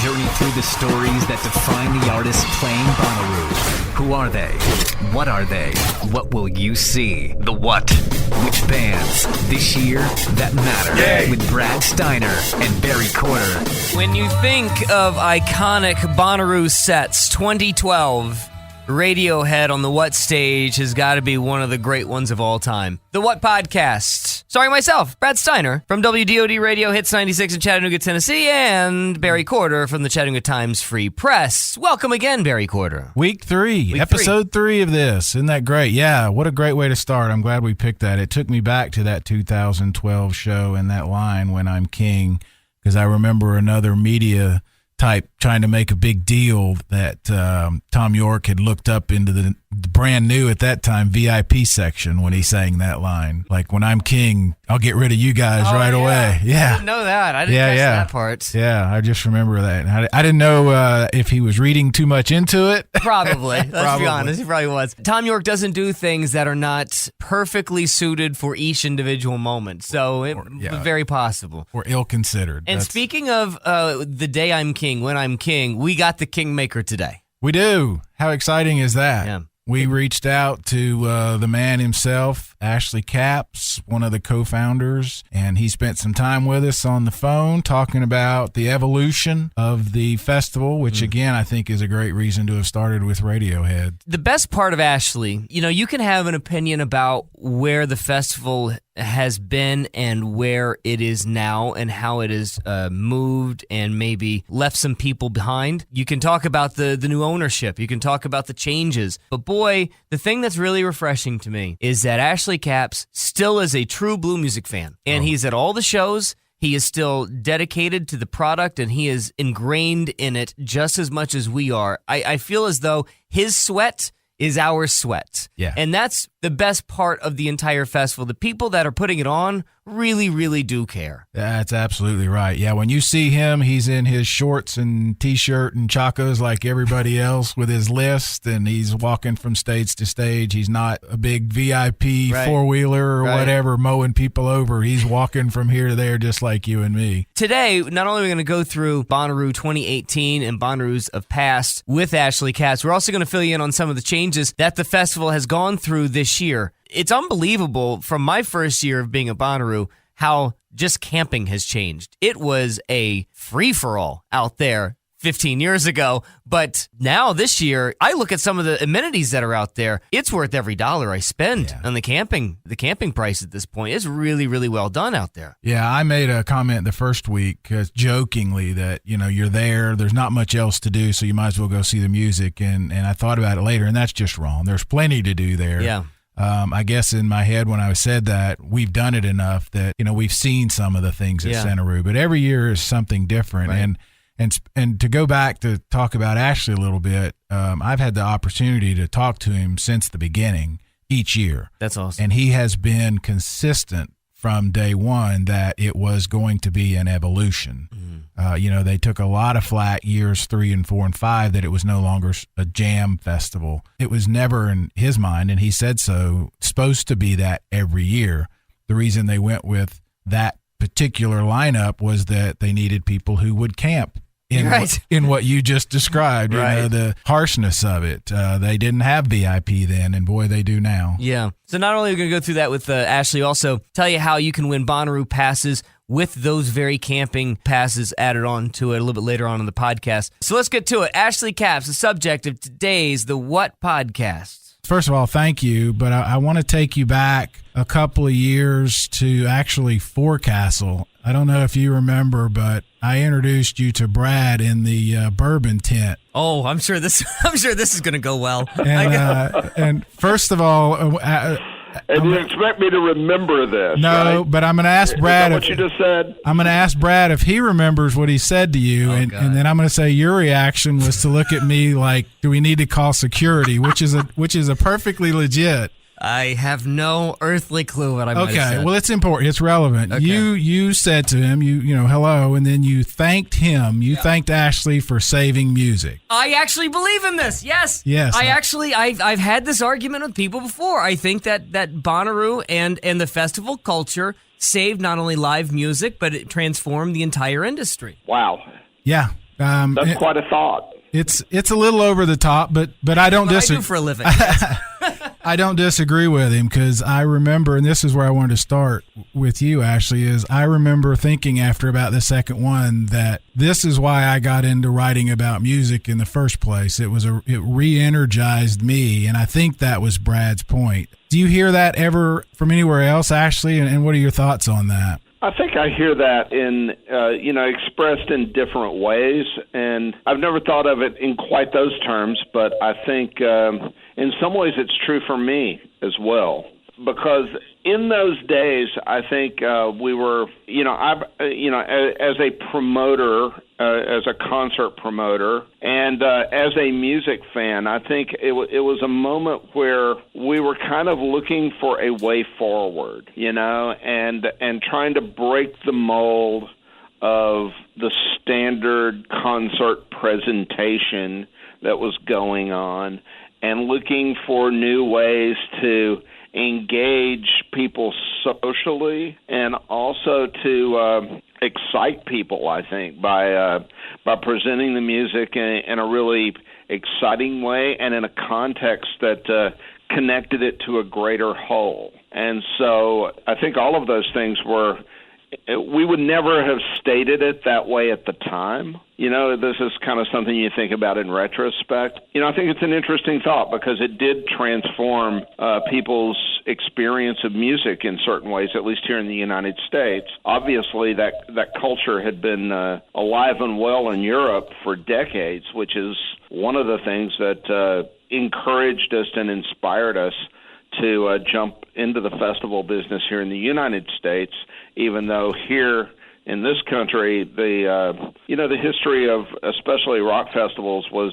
journey through the stories that define the artists playing Bonnaroo. Who are they? What are they? What will you see? The what? Which bands this year that matter? Yay. With Brad Steiner and Barry Corder. When you think of iconic Bonnaroo sets, 2012, Radiohead on the What stage has got to be one of the great ones of all time. The What Podcast, starring myself, Brad Steiner, from WDOD Radio Hits 96 in Chattanooga, Tennessee, and Barry Corder from the Chattanooga Times Free Press. Welcome again, Barry Corder. Week 3, episode 3 of this. Isn't that great? Yeah, what a great way to start. I'm glad we picked that. It took me back to that 2012 show and that line, "When I'm King," because I remember another media type trying to make a big deal that Tom York had looked up into the brand new at that time VIP section when he sang that line. Like, "When I'm king, I'll get rid of you guys right away." Yeah. I didn't know that. I didn't catch that part. Yeah, I just remember that. I didn't know if he was reading too much into it. Probably. Let's be honest. He probably was. Tom York doesn't do things that are not perfectly suited for each individual moment. So it was very possible. Or ill-considered. And speaking of the day I'm king, when I'm king, we got the Kingmaker today. We do. How exciting is that? Yeah. We reached out to the man himself, Ashley Capps, one of the co-founders, and he spent some time with us on the phone talking about the evolution of the festival, which, again, I think is a great reason to have started with Radiohead. The best part of Ashley, you can have an opinion about where the festival has been and where it is now and how it has moved and maybe left some people behind. You can talk about the new ownership. You can talk about the changes. But boy, the thing that's really refreshing to me is that Ashley Capps still is a true blue music fan. And he's at all the shows. He is still dedicated to the product, and he is ingrained in it just as much as we are. I feel as though his sweat is our sweat. Yeah. And that's the best part of the entire festival. The people that are putting it on really, really do care. That's absolutely right. Yeah, when you see him, he's in his shorts and T-shirt and chacos like everybody else with his list, and he's walking from stage to stage. He's not a big VIP four-wheeler or whatever mowing people over. He's walking from here to there just like you and me. Today, not only are we going to go through Bonnaroo 2018 and Bonnaroos of past with Ashley Capps, we're also going to fill you in on some of the changes that the festival has gone through this year. It's unbelievable from my first year of being a Bonnaroo how just camping has changed. It was a free-for-all out there 15 years ago, but now this year, I look at some of the amenities that are out there. It's worth every dollar I spend on the camping price at this point. It's really, really well done out there. Yeah, I made a comment the first week jokingly that, you're there, there's not much else to do, so you might as well go see the music, and I thought about it later, and that's just wrong. There's plenty to do there. Yeah. I guess in my head when I said that, we've done it enough that, we've seen some of the things at Bonnaroo, but every year is something different. Right. And to go back to talk about Ashley a little bit, I've had the opportunity to talk to him since the beginning each year. That's awesome. And he has been consistent from day one that it was going to be an evolution. They took a lot of flack years 3 and 4 and 5 that it was no longer a jam festival. It was never in his mind, and he said so, supposed to be that every year. The reason they went with that particular lineup was that they needed people who would camp in what you just described, the harshness of it. They didn't have VIP then, and boy, they do now. Yeah. So not only are we going to go through that with Ashley, also tell you how you can win Bonnaroo passes with those very camping passes added on to it a little bit later on in the podcast. So let's get to it. Ashley Capps, the subject of today's The What Podcast. First of all, thank you, but I want to take you back a couple of years to actually Forecastle. I don't know if you remember, but I introduced you to Brad in the bourbon tent. Oh, I'm sure this is going to go well. And first of all, and you expect me to remember this? No, right? But I'm going to ask Brad. What you just said? I'm going to ask Brad if he remembers what he said to you, and then I'm going to say your reaction was to look at me like, "Do we need to call security?" Which is a perfectly legit. I have no earthly clue what I might have said. Okay, well, it's important. It's relevant. Okay. You said to him, hello, and then you thanked him. You thanked Ashley for saving music. I actually believe in this. Yes. Yes. I've had this argument with people before. I think that Bonnaroo and the festival culture saved not only live music, but it transformed the entire industry. Wow. Yeah. That's quite a thought. It's a little over the top, but I don't disagree. I do for a living. I don't disagree with him, because I remember, and this is where I wanted to start with you, Ashley, is I remember thinking after about the second one that this is why I got into writing about music in the first place. It re-energized me, and I think that was Brad's point. Do you hear that ever from anywhere else, Ashley, and what are your thoughts on that? I think I hear that expressed in different ways, and I've never thought of it in quite those terms, but I think in some ways it's true for me as well, because in those days, I think we were, as a promoter, as a concert promoter, and as a music fan, I think it was a moment where we were kind of looking for a way forward, and trying to break the mold of the standard concert presentation that was going on, and looking for new ways to engage people socially, and also to excite people, I think, by presenting the music in a really exciting way and in a context that connected it to a greater whole. And so I think all of those things we would never have stated it that way at the time. This is kind of something you think about in retrospect. I think it's an interesting thought, because it did transform people's experience of music in certain ways, at least here in the United States. Obviously, that culture had been alive and well in Europe for decades, which is one of the things that encouraged us and inspired us to jump into the festival business here in the United States, even though here in this country, the history of especially rock festivals was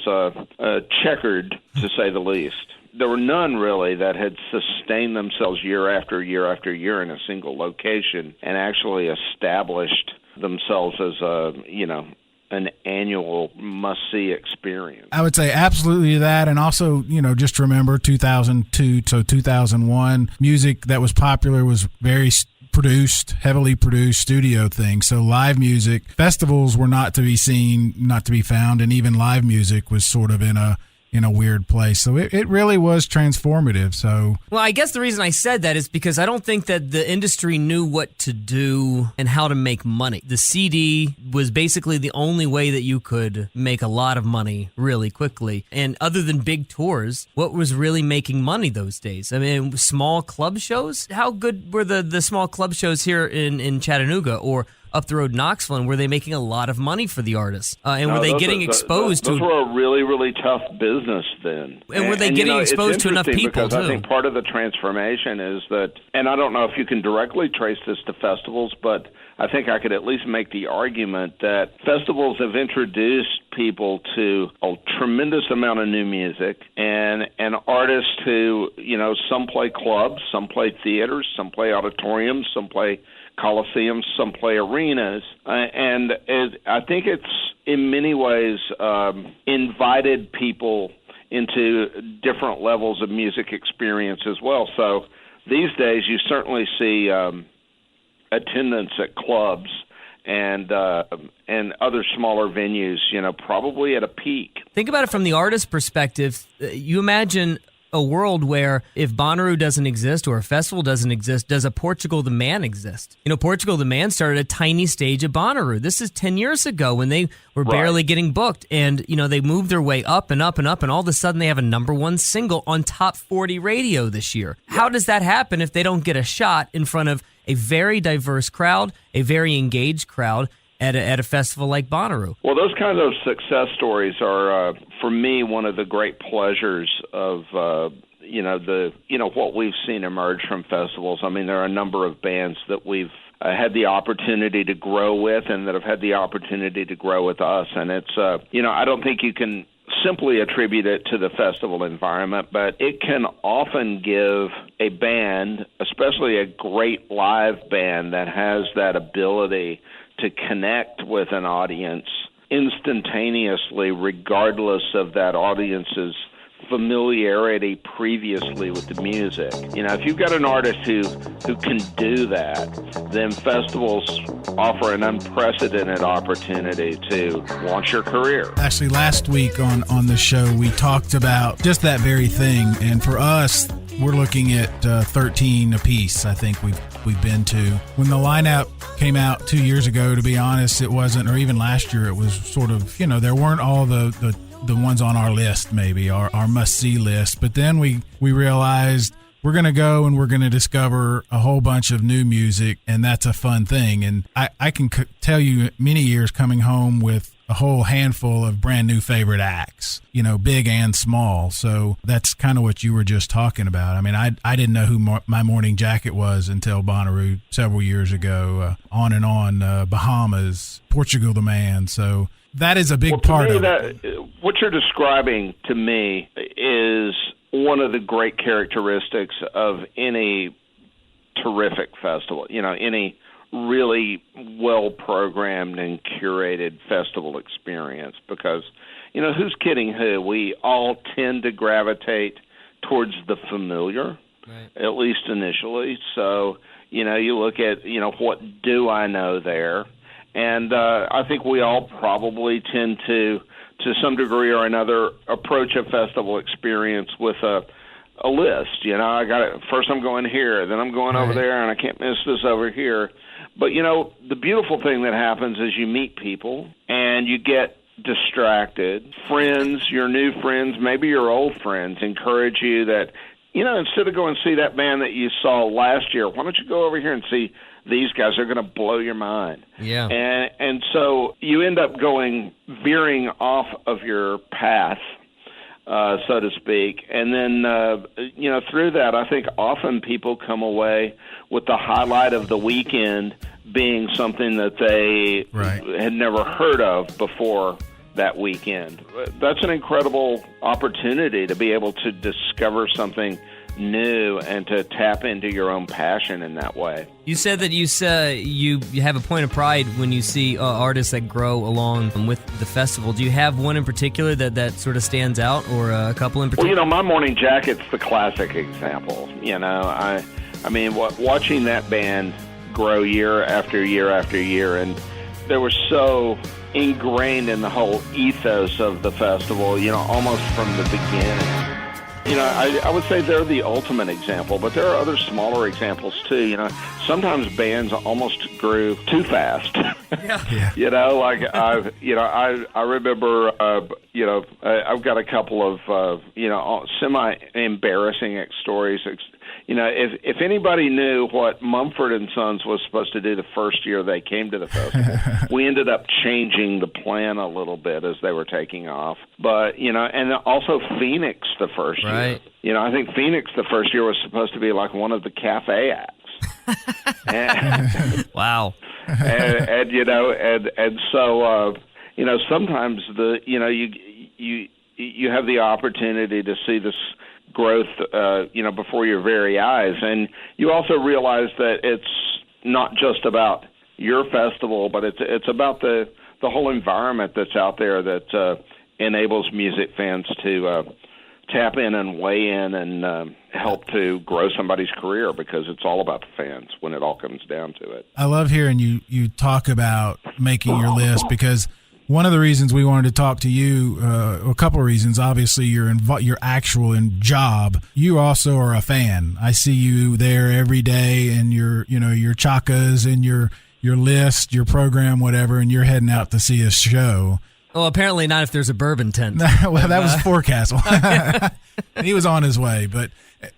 checkered, to say the least. There were none really that had sustained themselves year after year after year in a single location and actually established themselves as an annual must-see experience. I would say absolutely that, and also, just remember 2002 to 2001, music that was popular was very heavily produced studio thing. So live music, festivals were not to be seen, not to be found, and even live music was sort of in a weird place. So it really was transformative. So, well, I guess the reason I said that is because I don't think that the industry knew what to do and how to make money. The CD was basically the only way that you could make a lot of money really quickly. And other than big tours, what was really making money those days? I mean, small club shows? How good were the small club shows here in Chattanooga or up the road in Knoxville, and were they making a lot of money for the artists? Were they getting exposed to... Those were a really, really tough business then. And were they getting exposed to enough people, because I think part of the transformation is that, and I don't know if you can directly trace this to festivals, but I think I could at least make the argument that festivals have introduced people to a tremendous amount of new music, and artists who, some play clubs, some play theaters, some play auditoriums, some play coliseums, some play arenas, and I think it's in many ways invited people into different levels of music experience as well. So these days you certainly see attendance at clubs and other smaller venues, probably at a peak. Think about it from the artist's perspective. You imagine a world where if Bonnaroo doesn't exist or a festival doesn't exist, does a Portugal the Man exist? Portugal the Man started a tiny stage at Bonnaroo. This is 10 years ago when they were barely getting booked. And, they moved their way up and up and up. And all of a sudden they have a #1 single on top 40 radio this year. How does that happen if they don't get a shot in front of a very diverse crowd, a very engaged crowd, at a festival like Bonnaroo? Well, those kinds of success stories are, for me, one of the great pleasures of, what we've seen emerge from festivals. I mean, there are a number of bands that we've had the opportunity to grow with and that have had the opportunity to grow with us. And it's, I don't think you can simply attribute it to the festival environment, but it can often give a band, especially a great live band that has that ability to connect with an audience instantaneously, regardless of that audience's familiarity previously with the music. You know, if you've got an artist who can do that, then festivals offer an unprecedented opportunity to launch your career. Actually, last week on the show, we talked about just that very thing. And for us, we're looking at 13 apiece, I think we've been to. When the lineup came out 2 years ago, to be honest, it wasn't, or even last year, it was sort of, there weren't all the ones on our list, maybe, our must-see list. But then we realized we're going to go and we're going to discover a whole bunch of new music, and that's a fun thing. And I can tell you many years coming home with a whole handful of brand new favorite acts, big and small. So that's kind of what you were just talking about. I mean, I didn't know who My Morning Jacket was until Bonnaroo several years ago. On and on, Bahamas, Portugal the Man. So that is a big part of it. What you're describing to me is one of the great characteristics of any terrific festival, any really well-programmed and curated festival experience, because, who's kidding who? We all tend to gravitate towards the familiar, right, at least initially. So, you look at, what do I know there? And I think we all probably tend to some degree or another, approach a festival experience with a list. I got it. First I'm going here, then I'm going over there, and I can't miss this over here. But, the beautiful thing that happens is you meet people and you get distracted. Friends, your new friends, maybe your old friends, encourage you that, instead of going to see that band that you saw last year, why don't you go over here and see these guys? Are going to blow your mind. Yeah. And so you end up veering off of your path, so to speak. And then, through that, I think often people come away with the highlight of the weekend being something that they had never heard of before that weekend. That's an incredible opportunity to be able to discover something new and to tap into your own passion in that way. You said that you have a point of pride when you see artists that grow along with the festival. Do you have one in particular that sort of stands out, or a couple in particular? Well, My Morning Jacket's the classic example. I mean, watching that band grow year after year after year, and they were so ingrained in the whole ethos of the festival, almost from the beginning. I would say they're the ultimate example, but there are other smaller examples too. Sometimes bands almost grew too fast. Yeah. I remember, I've got a couple of, semi-embarrassing stories. If anybody knew what Mumford and Sons was supposed to do the first year they came to the festival, we ended up changing the plan a little bit as they were taking off. But, and also Phoenix the first year. I think Phoenix the first year was supposed to be like one of the cafe acts. Wow. And so, sometimes you have the opportunity to see this growth, before your very eyes. And you also realize that it's not just about your festival, but it's about the whole environment that's out there that enables music fans to tap in and weigh in and help to grow somebody's career, because it's all about the fans when it all comes down to it. I love hearing you talk about making your list, because one of the reasons we wanted to talk to you, a couple of reasons. Obviously, your actual job. You also are a fan. I see you there every day, and your chakas and your list, your program, whatever, and you're heading out to see a show. Well, apparently not if there's a bourbon tent. Well, that was Forecastle. He was on his way, but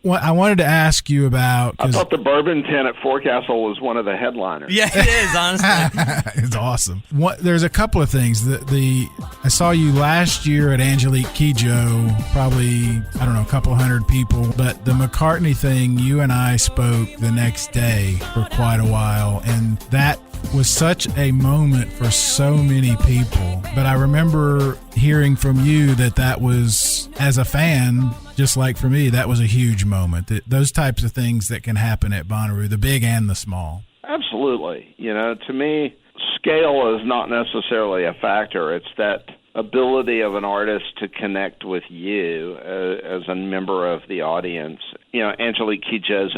I wanted to ask you about... I thought the bourbon tent at Forecastle was one of the headliners. Yeah, it is, honestly. It's awesome. There's a couple of things. I saw you last year at Angelique Kidjo, probably, a couple hundred people, but the McCartney thing, you and I spoke the next day for quite a while, and that was such a moment for so many people. But I remember hearing from you that was, as a fan, just like for me, that was a huge moment. Those types of things that can happen at Bonnaroo, the big and the small. Absolutely. To me, scale is not necessarily a factor. It's that ability of an artist to connect with you as a member of the audience. You know, Angelique Kidjo is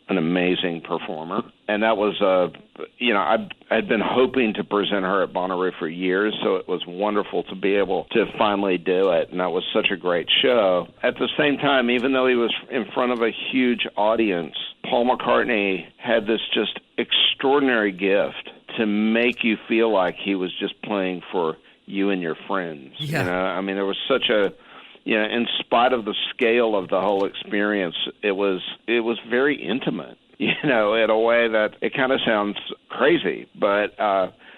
an amazing performer, and that was I'd been hoping to present her at Bonnaroo for years, so it was wonderful to be able to finally do it, and that was such a great show. At the same time, even though he was in front of a huge audience, Paul McCartney had this just extraordinary gift to make you feel like he was just playing for you and your friends. Yeah. You know, I mean, there was such a, you know, in spite of the scale of the whole experience, it was very intimate, you know, in a way that it kind of sounds crazy, but,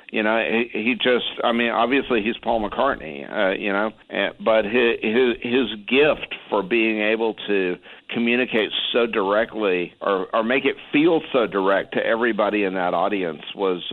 you know, he just, I mean, obviously he's Paul McCartney, you know, but his gift for being able to communicate so directly or make it feel so direct to everybody in that audience was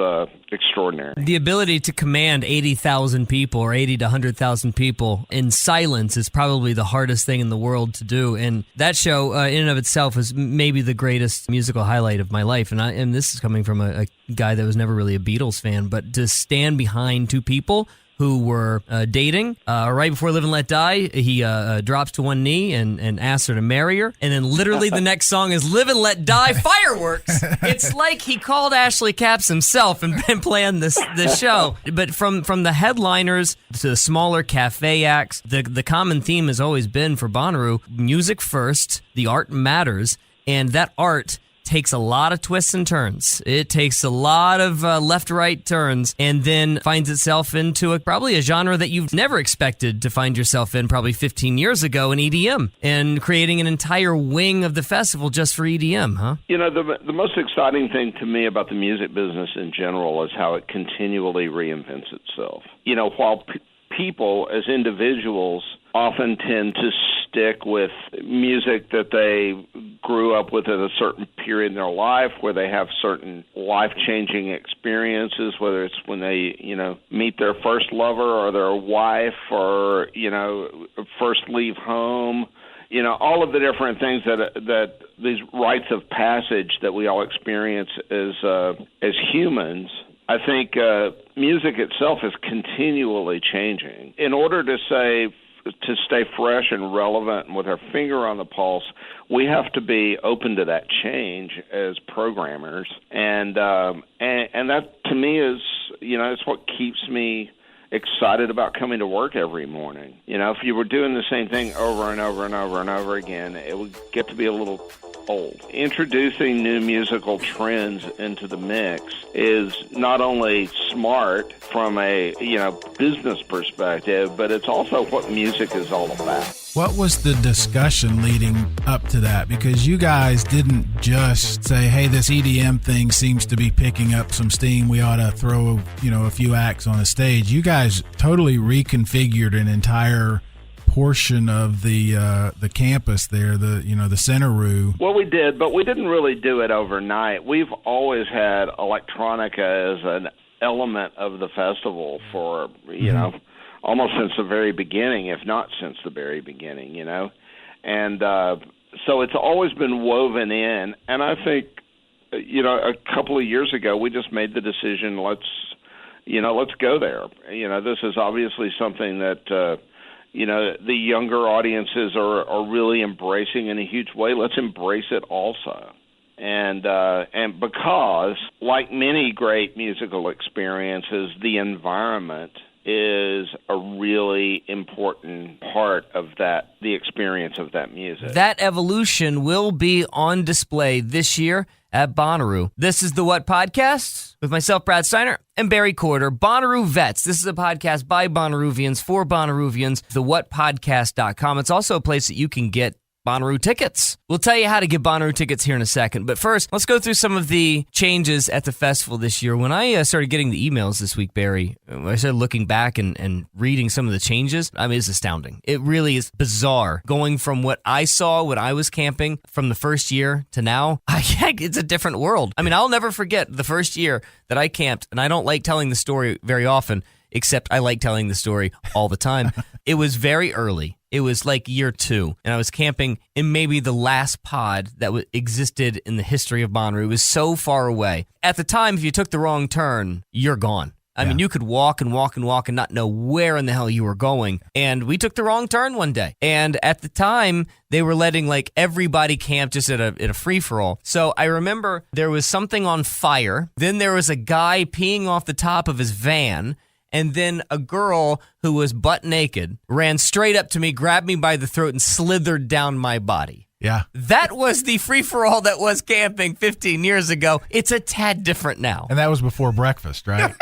extraordinary. The ability to command 80,000 people or 80 to 100,000 people in silence is probably the hardest thing in the world to do. And that show in and of itself is maybe the greatest musical highlight of my life. And this is coming from a guy that was never really a Beatles fan, but to stand behind two people who were dating right before Live and Let Die. He drops to one knee and asks her to marry her. And then literally the next song is Live and Let Die Fireworks. It's like he called Ashley Capps himself and planned this show. But from the headliners to the smaller cafe acts, the common theme has always been for Bonnaroo, music first, the art matters, and that art takes a lot of twists and turns. It takes a lot of left-right turns and then finds itself into probably a genre that you've never expected to find yourself in probably 15 years ago in EDM, and creating an entire wing of the festival just for EDM, huh? You know, the most exciting thing to me about the music business in general is how it continually reinvents itself. You know, while people as individuals often tend to stick with music that they grew up with at a certain period in their life, where they have certain life-changing experiences, whether it's when they, you know, meet their first lover or their wife, or, you know, first leave home, you know, all of the different things that these rites of passage that we all experience as humans. I think music itself is continually changing. In order to stay fresh and relevant and with our finger on the pulse, we have to be open to that change as programmers, and that to me is, you know, it's what keeps me excited about coming to work every morning. You know, if you were doing the same thing over and over and over and over again, it would get to be a little old. Introducing new musical trends into the mix is not only smart from a, you know, business perspective, but it's also what music is all about. What was the discussion leading up to that? Because you guys didn't just say, hey, this EDM thing seems to be picking up some steam, we ought to throw, you know, a few acts on the stage. You guys totally reconfigured an entire portion of the campus there, the Bonnaroo. Well, we did, but we didn't really do it overnight. We've always had electronica as an element of the festival for, you know, almost since the very beginning, if not since the very beginning, you know. And so it's always been woven in. And I think, you know, a couple of years ago, we just made the decision, let's go there. You know, this is obviously something that, you know, the younger audiences are really embracing in a huge way. Let's embrace it also. And because, like many great musical experiences, the environment is a really important part of the experience of that music. That evolution will be on display this year at Bonnaroo. This is the What Podcast with myself, Brad Steiner, and Barry Corder. Bonnaroo Vets. This is a podcast by Bonnaroovians for Bonnaroovians. TheWhatPodcast.com. It's also a place that you can get Bonnaroo tickets. We'll tell you how to get Bonnaroo tickets here in a second. But first, let's go through some of the changes at the festival this year. When I started getting the emails this week, Barry, I started looking back and reading some of the changes. I mean, it's astounding. It really is bizarre. Going from what I saw when I was camping from the first year to now, it's a different world. I mean, I'll never forget the first year that I camped, and I don't like telling the story very often, except I like telling the story all the time. It was very early. It was like year 2, and I was camping in maybe the last pod that existed in the history of Bonnaroo. It was so far away. At the time, if you took the wrong turn, you're gone. I mean, you could walk and walk and walk and not know where in the hell you were going. And we took the wrong turn one day. And at the time, they were letting like everybody camp just at a free-for-all. So I remember there was something on fire. Then there was a guy peeing off the top of his van. And then a girl who was butt naked ran straight up to me, grabbed me by the throat, and slithered down my body. Yeah. That was the free-for-all that was camping 15 years ago. It's a tad different now. And that was before breakfast, right?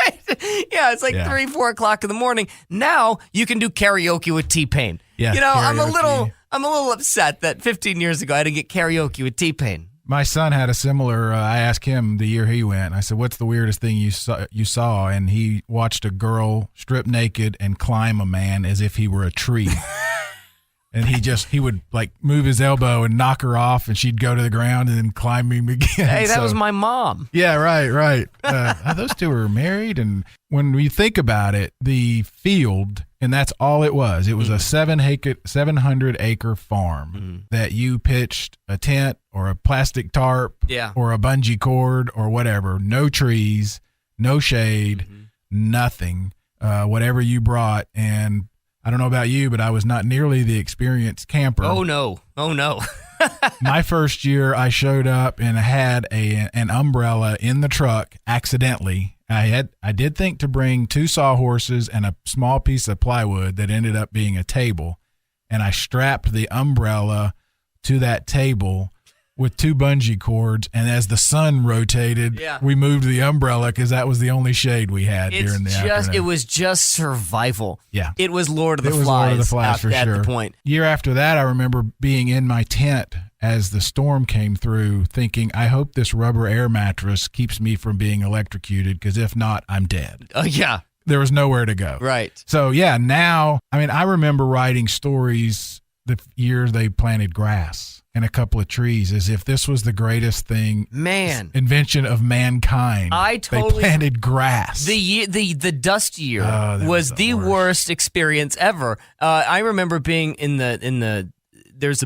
Yeah, it's like 3, 4 o'clock in the morning. Now you can do karaoke with T-Pain. Yeah, you know, I'm a karaoke. little upset that 15 years ago I didn't get karaoke with T-Pain. My son had a similar. I asked him the year he went. I said, "What's the weirdest thing you saw?" And he watched a girl strip naked and climb a man as if he were a tree. And he would like move his elbow and knock her off, and she'd go to the ground and then climb him again. Hey, that was my mom. Yeah, right. Those two were married, and when we think about it, the field, and that's all it was. It was a 700-acre farm that you pitched a tent or a plastic tarp or a bungee cord or whatever. No trees, no shade, nothing. Whatever you brought, and I don't know about you, but I was not nearly the experienced camper. Oh, no. My first year, I showed up and had an umbrella in the truck accidentally. I did think to bring 2 sawhorses and a small piece of plywood that ended up being a table, and I strapped the umbrella to that table with 2 bungee cords, and as the sun rotated, we moved the umbrella because that was the only shade we had during the afternoon. It was just survival. Yeah. It was Lord of the Flies. Flies. Lord of the Flies for at sure. the point. Year after that, I remember being in my tent as the storm came through, thinking, I hope this rubber air mattress keeps me from being electrocuted, because if not, I'm dead. Oh, yeah. There was nowhere to go. Right. So, now, I remember writing stories the year they planted grass and a couple of trees as if this was the greatest thing. Man. Invention of mankind. They planted grass. The dust year was the worst experience ever. I remember being in the there used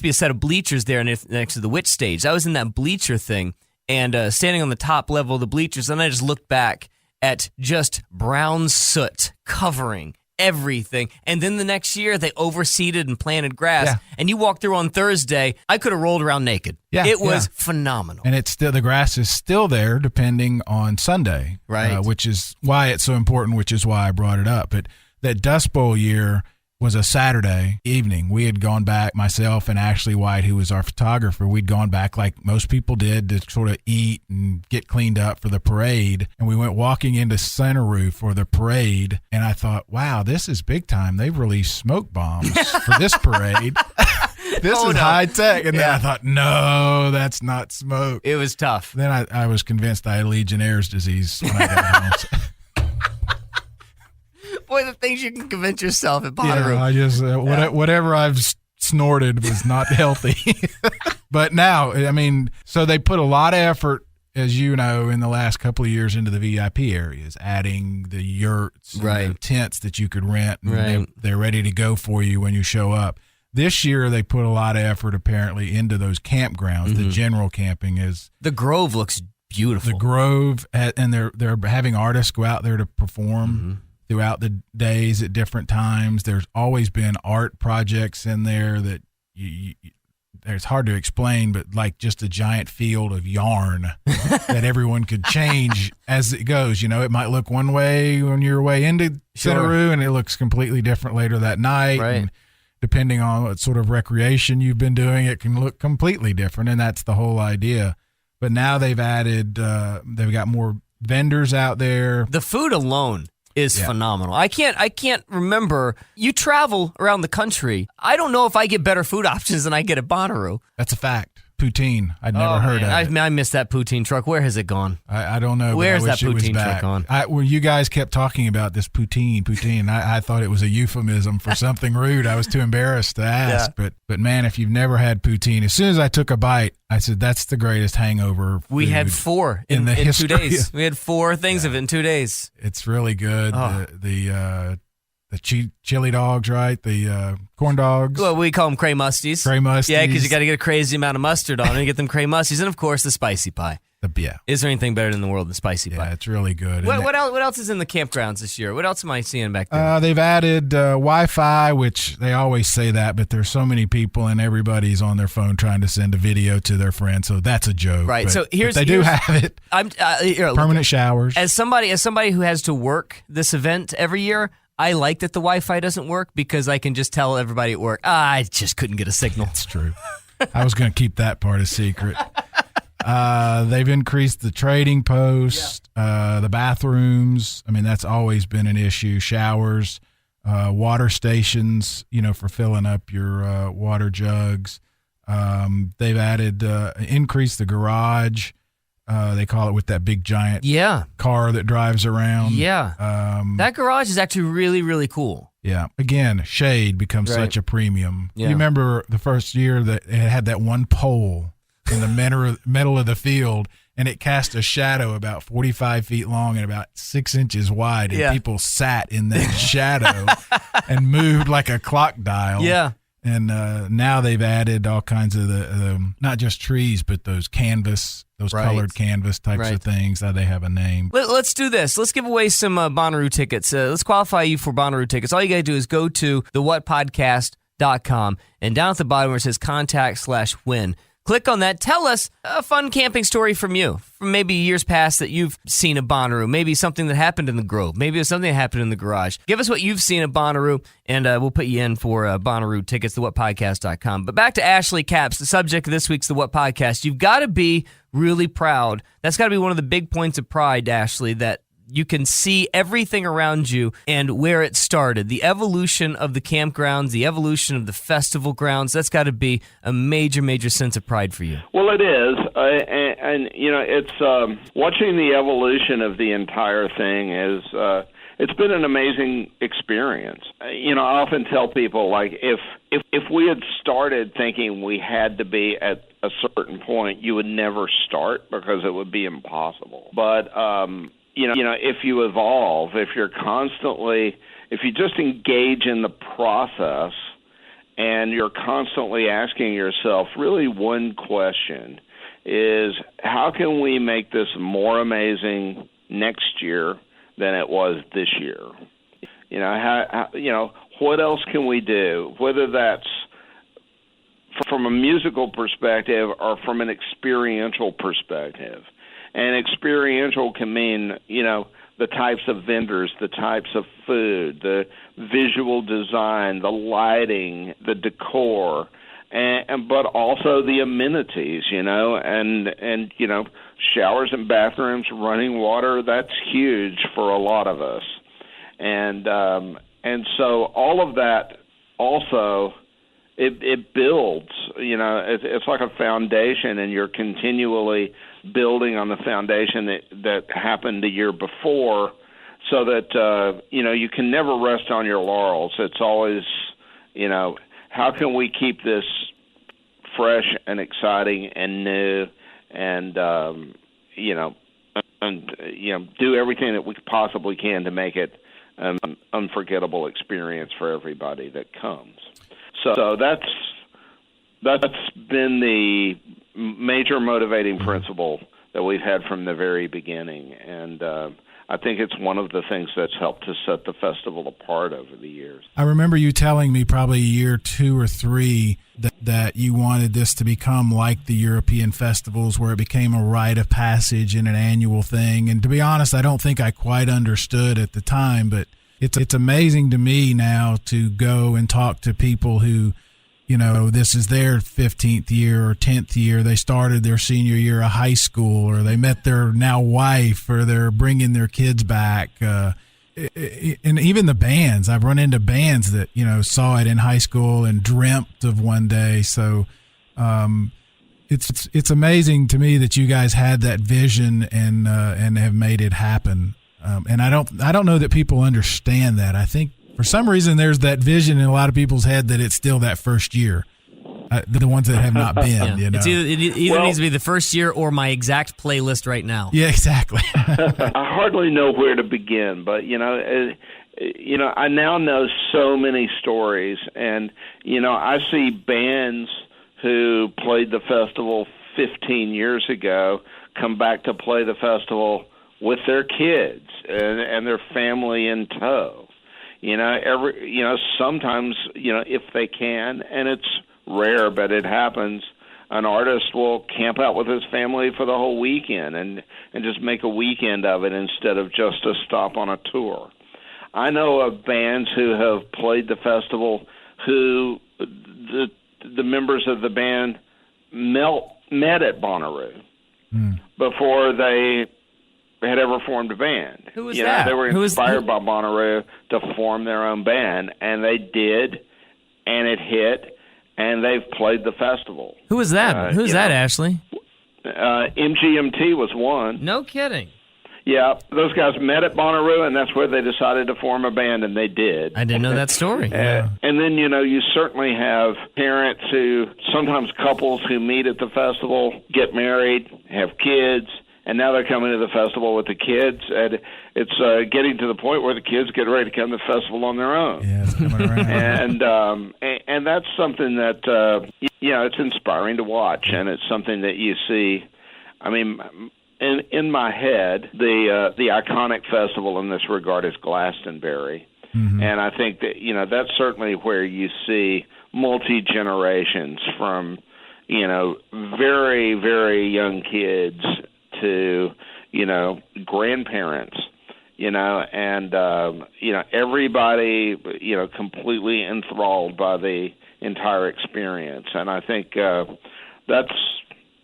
to be a set of bleachers there next to the witch stage. I was in that bleacher thing and standing on the top level of the bleachers, and I just looked back at just brown soot covering everything. And then the next year they overseeded and planted grass, and you walk through on Thursday, I could have rolled around naked. It was phenomenal. And the grass is still there depending on Sunday, right? Which is why it's so important, which is why I brought it up. But that Dust Bowl year was a Saturday evening. We had gone back, myself and Ashley White, who was our photographer, we'd gone back like most people did to sort of eat and get cleaned up for the parade. And we went walking into Bonnaroo for the parade. And I thought, wow, this is big time. They've released smoke bombs for this parade. This is high tech. And then I thought, no, that's not smoke. It was tough. Then I was convinced I had Legionnaire's disease when I got home. Boy, the things you can convince yourself at Bonnaroo. I just whatever I've snorted was not healthy. But now, so they put a lot of effort, as you know, in the last couple of years into the VIP areas, adding the yurts, and the tents that you could rent, and they're ready to go for you when you show up. This year, they put a lot of effort apparently into those campgrounds. The general camping is the Grove looks beautiful. The Grove, and they're having artists go out there to perform throughout the days at different times. There's always been art projects in there that it's hard to explain, but like just a giant field of yarn that everyone could change as it goes. It might look one way on your way into Bonnaroo, and it looks completely different later that night. Right. And depending on what sort of recreation you've been doing, it can look completely different, and that's the whole idea. But now they've added, they've got more vendors out there. The food alone is phenomenal. I can't remember. You travel around the country. I don't know if I get better food options than I get at Bonnaroo. That's a fact. Poutine. I'd never heard of it. I missed that poutine truck. Where has it gone? I don't know. Where's that poutine truck gone? Well, you guys kept talking about this poutine. I thought it was a euphemism for something rude. I was too embarrassed to ask. But man, if you've never had poutine, as soon as I took a bite, I said, that's the greatest hangover food we had 4 in 2 days. We had 4 things of it in 2 days. It's really good. The chili dogs, right? The corn dogs. Well, we call them cray musties. Cray musties. Yeah, because you got to get a crazy amount of mustard on it and get them cray musties. And, of course, the spicy pie. Yeah. Is there anything better in the world than spicy pie? Yeah, it's really good. What else is in the campgrounds this year? What else am I seeing back there? They've added Wi-Fi, which they always say that, but there's so many people and everybody's on their phone trying to send a video to their friends, so that's a joke. Right. But, So they do have it. Permanent showers. As somebody who has to work this event every year, I like that the Wi-Fi doesn't work because I can just tell everybody at work, I just couldn't get a signal. That's true. I was going to keep that part a secret. They've increased the trading post, the bathrooms. I mean, that's always been an issue. Showers, water stations, for filling up your water jugs. They've added, increased the garage. They call it with that big giant car that drives around. Yeah. That garage is actually really, really cool. Yeah. Again, shade becomes such a premium. Yeah. You remember the first year that it had that one pole in the middle of the field, and it cast a shadow about 45 feet long and about 6 inches wide, and people sat in that shadow and moved like a clock dial. Yeah. And now they've added all kinds of the not just trees, but those canvas, colored canvas types of things. They have a name. Let's do this. Let's give away some Bonnaroo tickets. Let's qualify you for Bonnaroo tickets. All you got to do is go to thewhatpodcast.com, and down at the bottom where it says contact/win, click on that. Tell us a fun camping story from you, from maybe years past that you've seen at Bonnaroo. Maybe something that happened in the Grove. Maybe it was something that happened in the garage. Give us what you've seen at Bonnaroo, and we'll put you in for Bonnaroo tickets, thewhatpodcast.com. But back to Ashley Capps, the subject of this week's The What Podcast. You've got to be really proud. That's got to be one of the big points of pride, Ashley, that you can see everything around you and where it started. The evolution of the campgrounds, the evolution of the festival grounds, that's got to be a major, major sense of pride for you. Well, it is. And it's watching the evolution of the entire thing is it's been an amazing experience. I often tell people, like, if we had started thinking we had to be at a certain point, you would never start because it would be impossible. But if you evolve, if you just engage in the process and you're constantly asking yourself really one question is, how can we make this more amazing next year than it was this year? What else can we do? Whether that's from a musical perspective or from an experiential perspective. And experiential can mean, the types of vendors, the types of food, the visual design, the lighting, the decor, but also the amenities, and showers and bathrooms, running water. That's huge for a lot of us, and so all of that also it builds. It's like a foundation, and you're continually building on the foundation that happened the year before, so that you can never rest on your laurels. It's always, how can we keep this fresh and exciting and new, and do everything that we possibly can to make it an unforgettable experience for everybody that comes. So that's been the major motivating principle that we've had from the very beginning, and I think it's one of the things that's helped to set the festival apart over the years. I remember you telling me probably year 2 or 3 that you wanted this to become like the European festivals, where it became a rite of passage and an annual thing. And to be honest, I don't think I quite understood at the time, but it's amazing to me now to go and talk to people who, this is their 15th year or 10th year. They started their senior year of high school, or they met their now wife, or they're bringing their kids back. And even the bands, I've run into bands that, saw it in high school and dreamt of one day. So it's amazing to me that you guys had that vision and have made it happen. And I don't know that people understand that. I think for some reason there's that vision in a lot of people's head that it's still that first year. The ones that have not been, It's either needs to be the first year or my exact playlist right now. Yeah, exactly. I hardly know where to begin, but I now know so many stories, and I see bands who played the festival 15 years ago come back to play the festival with their kids and their family in tow. Sometimes, if they can, and it's rare, but it happens, an artist will camp out with his family for the whole weekend and just make a weekend of it instead of just a stop on a tour. I know of bands who have played the festival who the members of the band met at Bonnaroo before they had ever formed a band. Who was that? They were inspired by Bonnaroo to form their own band, and they did, and it hit, and they've played the festival. Who was that? Who's that, Ashley? MGMT was one. No kidding. Yeah, those guys met at Bonnaroo, and that's where they decided to form a band, and they did. I didn't know that story. And then, you certainly have parents who, sometimes couples who meet at the festival, get married, have kids, and now they're coming to the festival with the kids, and it's getting to the point where the kids get ready to come to the festival on their own. Yeah, it's coming around. and that's something that, it's inspiring to watch, and it's something that you see. I mean, in my head, the iconic festival in this regard is Glastonbury. Mm-hmm. And I think that, that's certainly where you see multi-generations from, very, very young kids to, grandparents, and, everybody, completely enthralled by the entire experience. And I think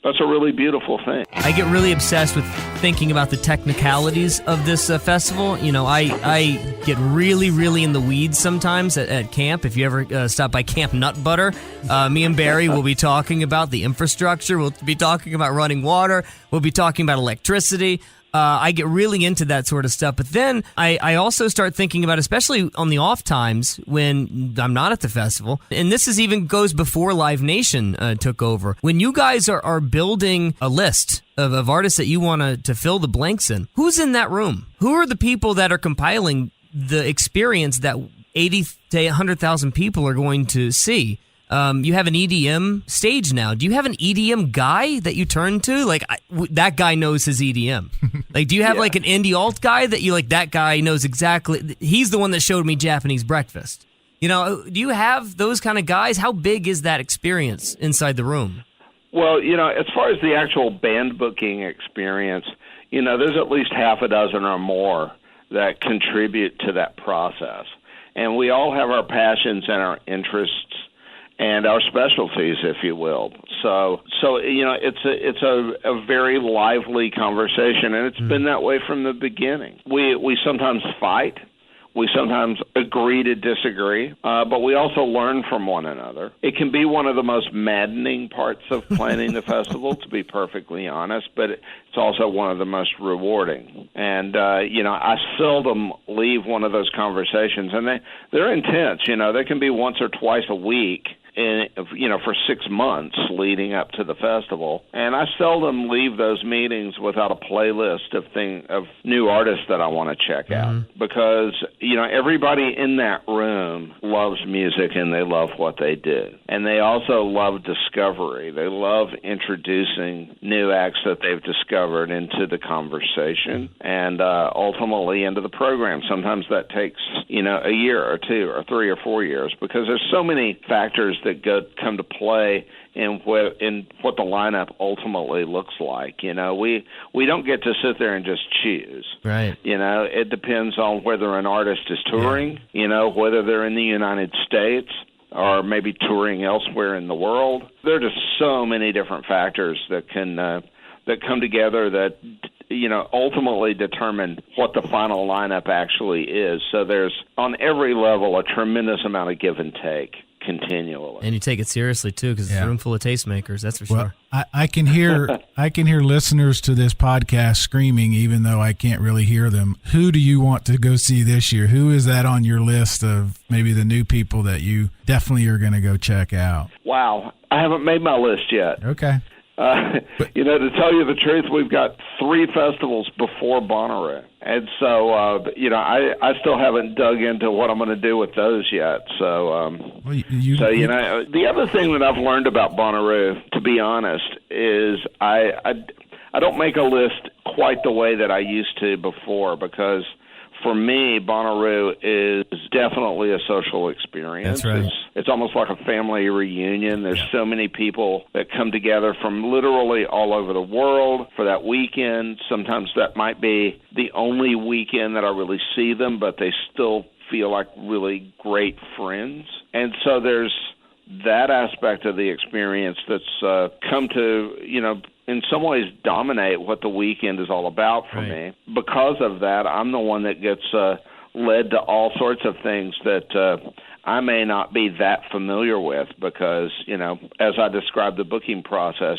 that's a really beautiful thing. I get really obsessed with thinking about the technicalities of this festival. I get really, really in the weeds sometimes at camp. If you ever stop by Camp Nut Butter, me and Barry will be talking about the infrastructure. We'll be talking about running water. We'll be talking about electricity. I get really into that sort of stuff. But then I also start thinking about, especially on the off times when I'm not at the festival, and this even goes before Live Nation took over. When you guys are building a list of artists that you want to fill the blanks in, who's in that room? Who are the people that are compiling the experience that 80 to 100,000 people are going to see? You have an EDM stage now. Do you have an EDM guy that you turn to? That guy knows his EDM. Do you have an indie alt guy that you that guy knows exactly? He's the one that showed me Japanese breakfast. Do you have those kind of guys? How big is that experience inside the room? Well, as far as the actual band booking experience, there's at least half a dozen or more that contribute to that process. And we all have our passions and our interests and our specialties, if you will. So it's a very lively conversation, and it's been that way from the beginning. We sometimes fight. We sometimes agree to disagree, but we also learn from one another. It can be one of the most maddening parts of planning the festival, to be perfectly honest, but it's also one of the most rewarding. And, I seldom leave one of those conversations, and they're intense. They can be once or twice a week, for 6 months leading up to the festival. And I seldom leave those meetings without a playlist of new artists that I want to check out, because, everybody in that room loves music and they love what they do. And they also love discovery. They love introducing new acts that they've discovered into the conversation and ultimately into the program. Sometimes that takes, a year or 2 or 3 or 4 years, because there's so many factors that come to play in what the lineup ultimately looks like. We don't get to sit there and just choose. Right. It depends on whether an artist is touring, whether they're in the United States or maybe touring elsewhere in the world. There are just so many different factors that can that come together that ultimately determine what the final lineup actually is. So there's, on every level, a tremendous amount of give and take continually. And you take it seriously too, because it's a room full of tastemakers. That's for sure. I can hear listeners to this podcast screaming, even though I can't really hear them. Who do you want to go see this year? Who is that on your list of maybe the new people that you definitely are going to go check out? Wow, I haven't made my list yet. Okay. To tell you the truth, we've got 3 festivals before Bonnaroo. And so, I still haven't dug into what I'm going to do with those yet. So, the other thing that I've learned about Bonnaroo, to be honest, is I I don't make a list quite the way that I used to before, because for me, Bonnaroo is definitely a social experience. That's right. It's almost like a family reunion. There's so many people that come together from literally all over the world for that weekend. Sometimes that might be the only weekend that I really see them, but they still feel like really great friends. And so there's that aspect of the experience that's come to, in some ways dominate what the weekend is all about for me. Because of that, I'm the one that gets led to all sorts of things that I may not be that familiar with, because, as I described the booking process,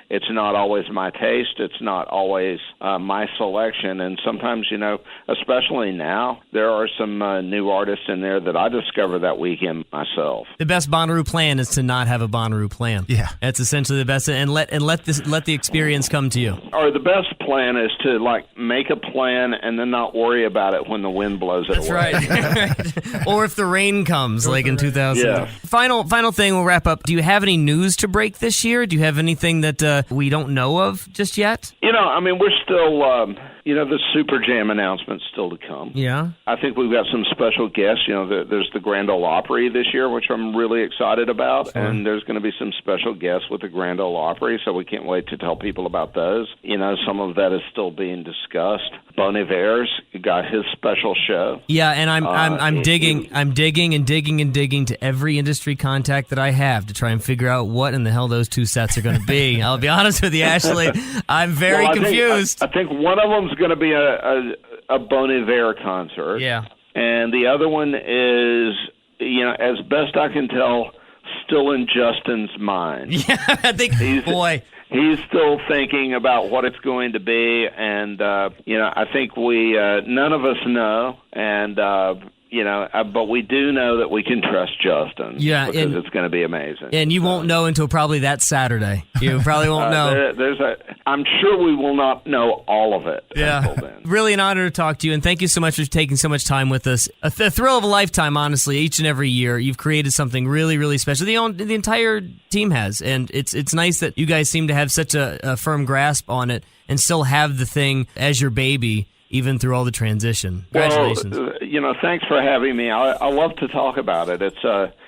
it's not always my taste. It's not always my selection. And sometimes, especially now, there are some new artists in there that I discover that weekend myself. The best Bonnaroo plan is to not have a Bonnaroo plan. Yeah. That's essentially the best, and let the experience come to you. Or the best plan is to make a plan and then not worry about it when the wind blows it away. Right. Or if the rain comes, like in 2000. Yeah. Final thing, we'll wrap up. Do you have any news to break this year? Do you have anything that we don't know of just yet? We're still, the Super Jam announcement's still to come. Yeah. I think we've got some special guests. There's the Grand Ole Opry this year, which I'm really excited about. Sure. And there's going to be some special guests with the Grand Ole Opry, so we can't wait to tell people about those. Some of that is still being discussed. Bon Iver's got his special show. Yeah, and I'm digging to every industry contact that I have to try and figure out what in the hell those two sets are going to be. I'll be honest with you, Ashley. I'm very confused. I think one of them's going to be a Bon Iver concert. Yeah. And the other one is, as best I can tell, still in Justin's mind. Yeah, I think, He's still thinking about what it's going to be, and I think we none of us know, and but we do know that we can trust Justin. Yeah, because it's going to be amazing. And you won't know until probably that Saturday. You probably won't know. I'm sure we will not know all of it until then. Really an honor to talk to you, and thank you so much for taking so much time with us. A thrill of a lifetime, honestly. Each and every year, you've created something really, really special. The entire team has, and it's nice that you guys seem to have such a firm grasp on it and still have the thing as your baby, even through all the transition. Congratulations. Well, thanks for having me. I love to talk about it.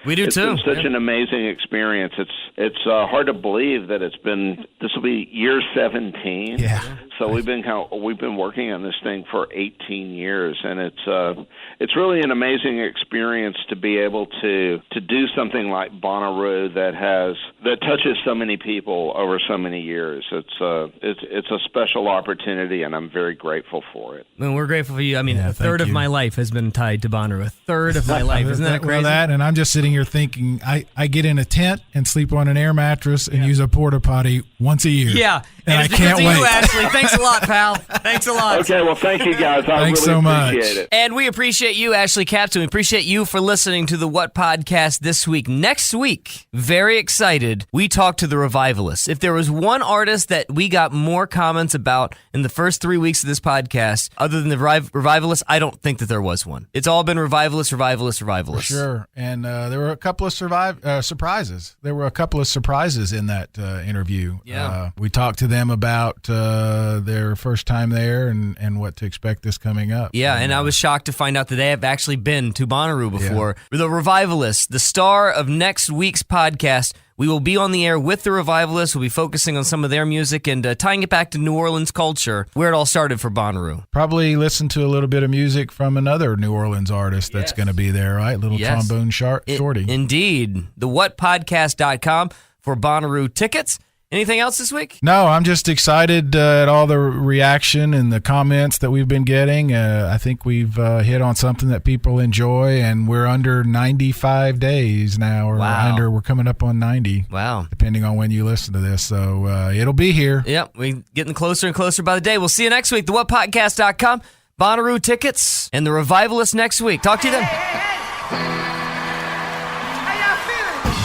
We do too. It's been such an amazing experience. It's hard to believe that this will be year 17. Yeah. So we've been working on this thing for 18 years, and it's really an amazing experience to be able to do something like Bonnaroo that touches so many people over so many years. It's a special opportunity, and I'm very grateful for it. And we're grateful for you. A third of my life has been tied to Bonnaroo. A third of my life. Isn't that crazy? And I'm just sitting here thinking, I get in a tent and sleep on an air mattress and use a porta potty once a year. Yeah. And I can't wait. You, Ashley. Thanks a lot, pal. Thanks a lot. Okay, well, thank you, guys. Thanks really so much. appreciate it. And we appreciate you, Ashley Captain. We appreciate you for listening to the What Podcast this week. Next week, very excited, we talk to the Revivalists. If there was one artist that we got more comments about in the first 3 weeks of this podcast, other than the Revivalists, I don't think that there was one. It's all been Revivalists. For sure. And there were a couple of surprises. There were a couple of surprises in that interview. Yeah. We talked to them about their first time there and what to expect this coming up. Yeah, and I was shocked to find out that they have actually been to Bonnaroo before. Yeah. The Revivalists, the star of next week's podcast. We will be on the air with the Revivalists. We'll be focusing on some of their music and tying it back to New Orleans culture, where it all started for Bonnaroo. Probably listen to a little bit of music from another New Orleans artist that's going to be there, right? Little trombone shorty. Indeed. TheWhatPodcast.com for Bonnaroo tickets. Anything else this week? No, I'm just excited at all the reaction and the comments that we've been getting. I think we've hit on something that people enjoy, and we're under 95 days now, or we're coming up on 90. Wow. Depending on when you listen to this. So it'll be here. Yep, we're getting closer and closer by the day. We'll see you next week. TheWhatPodcast.com, Bonnaroo tickets, and the Revivalists next week. Talk to you then.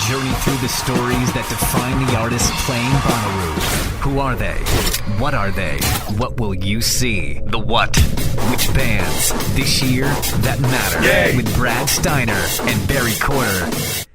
Journey through the stories that define the artists playing Bonnaroo. Who are they? What are they? What will you see? The what? Which bands? This year, that matter. With Brad Steiner and Barry Corder.